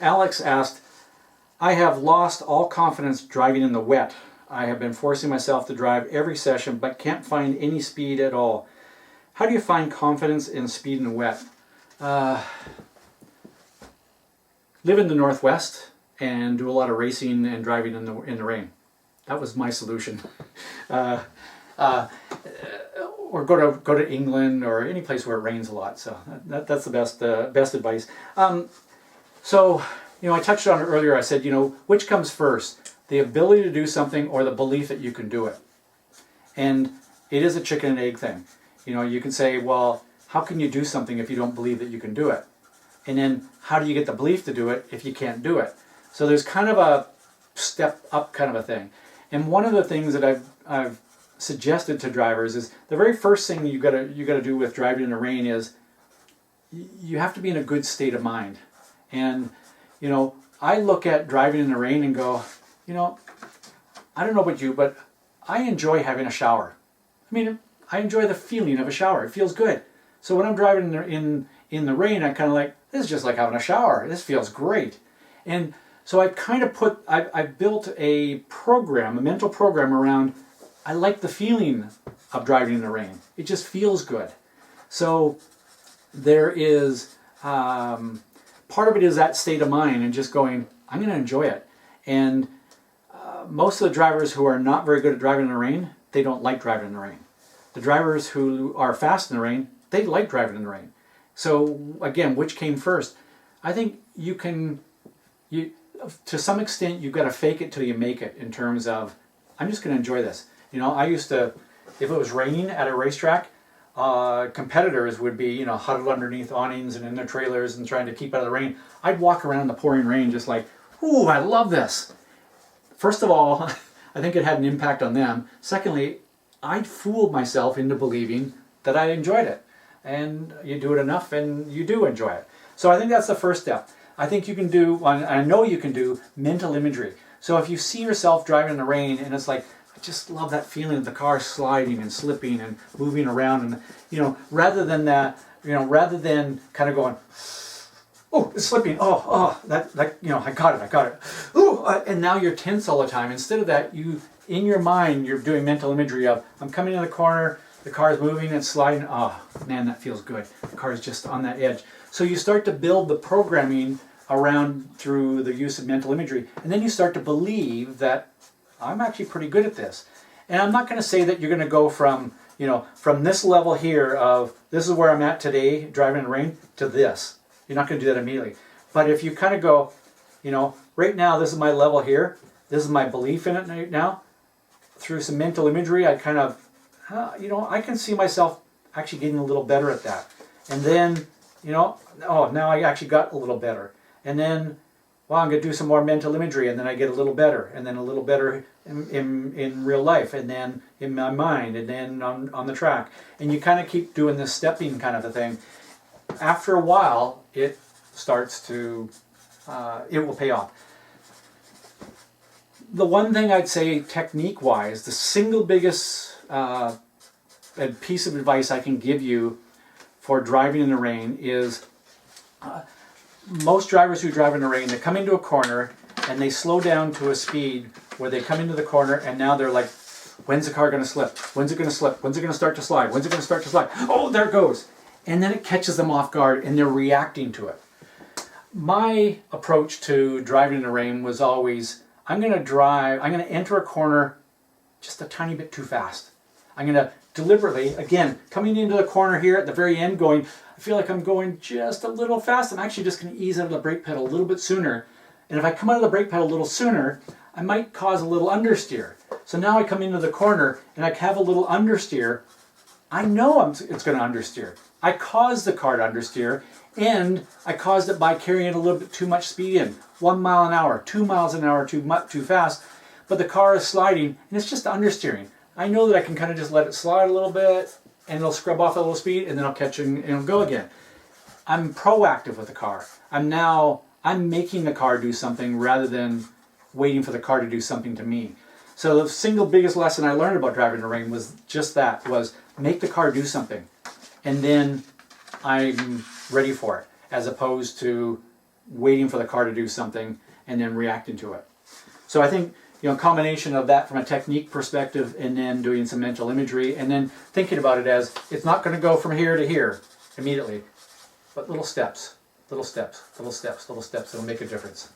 Alex asked, I have lost all confidence driving in the wet. I have been forcing myself to drive every session but can't find any speed at all. How do you find confidence in speed in the wet? Live in the Northwest and do a lot of racing and driving in the rain. That was my solution. Or go to England or any place where it rains a lot. So that's the best advice. So I touched on it earlier. I said, which comes first, the ability to do something or the belief that you can do it? And it is a chicken and egg thing. You can say, well, how can you do something if you don't believe that you can do it? And then how do you get the belief to do it if you can't do it? So there's kind of a step up kind of a thing. And one of the things that I've suggested to drivers is the very first thing you gotta do with driving in the rain is you have to be in a good state of mind. And I look at driving in the rain and go, I don't know about you, but I enjoy having a shower. I mean, I enjoy the feeling of a shower. It feels good. So when I'm driving in the rain, I kind of like, this is just like having a shower. This feels great. And so I built a mental program around, I like the feeling of driving in the rain. It just feels good. So there is, part of it is that state of mind and just going, I'm going to enjoy it. And most of the drivers who are not very good at driving in the rain, they don't like driving in the rain. The drivers who are fast in the rain, they like driving in the rain. So again, which came first? I think to some extent, you've got to fake it till you make it in terms of, I'm just going to enjoy this. I used to, if it was raining at a racetrack, competitors would be, huddled underneath awnings and in their trailers and trying to keep out of the rain. I'd walk around in the pouring rain just like, ooh, I love this. First of all, I think it had an impact on them. Secondly, I'd fooled myself into believing that I enjoyed it. And you do it enough and you do enjoy it. So I think that's the first step. I think you can do, I know you can do mental imagery. So if you see yourself driving in the rain and it's like, I just love that feeling of the car sliding and slipping and moving around, and rather than kind of going, oh, it's slipping, that I got it. Ooh, and now you're tense all the time. Instead of that, in your mind, you're doing mental imagery of, I'm coming in the corner, the car is moving and sliding. Oh, man, that feels good. The car is just on that edge. So you start to build the programming around through the use of mental imagery. And then you start to believe that I'm actually pretty good at this. And I'm not going to say that you're going to go from this level here of this is where I'm at today, driving in the rain, to this. You're not going to do that immediately. But if you kind of go, right now, this is my level here. This is my belief in it right now. Through some mental imagery, I kind of, I can see myself actually getting a little better at that. And then, now I actually got a little better. And then, I'm going to do some more mental imagery, and then I get a little better, and then a little better in real life, and then in my mind, and then on the track. And you kind of keep doing this stepping kind of a thing. After a while, it starts to, it will pay off. The one thing I'd say technique-wise, the single biggest piece of advice I can give you for driving in the rain is most drivers who drive in the rain, they come into a corner and they slow down to a speed where they come into the corner and now they're like, when's the car going to slip? When's it going to slip? When's it going to start to slide? When's it going to start to slide? Oh, there it goes. And then it catches them off guard and they're reacting to it. My approach to driving in the rain was always, I'm going to enter a corner just a tiny bit too fast. I'm going to deliberately, again, coming into the corner here at the very end going, I feel like I'm going just a little fast. I'm actually just going to ease out of the brake pedal a little bit sooner. And if I come out of the brake pedal a little sooner, I might cause a little understeer. So now I come into the corner and I have a little understeer. I know it's going to understeer. I caused the car to understeer, and I caused it by carrying a little bit too much speed in. 1 mile an hour, 2 miles an hour too fast. But the car is sliding and it's just understeering. I know that I can kind of just let it slide a little bit and it'll scrub off a little speed and then I'll catch it and it'll go again. I'm proactive with the car. I'm making the car do something rather than waiting for the car to do something to me. So the single biggest lesson I learned about driving in the rain was just that, was make the car do something and then I'm ready for it, as opposed to waiting for the car to do something and then reacting to it. So I think, combination of that from a technique perspective, and then doing some mental imagery, and then thinking about it as it's not going to go from here to here immediately, but little steps, little steps, little steps, little steps. It'll make a difference.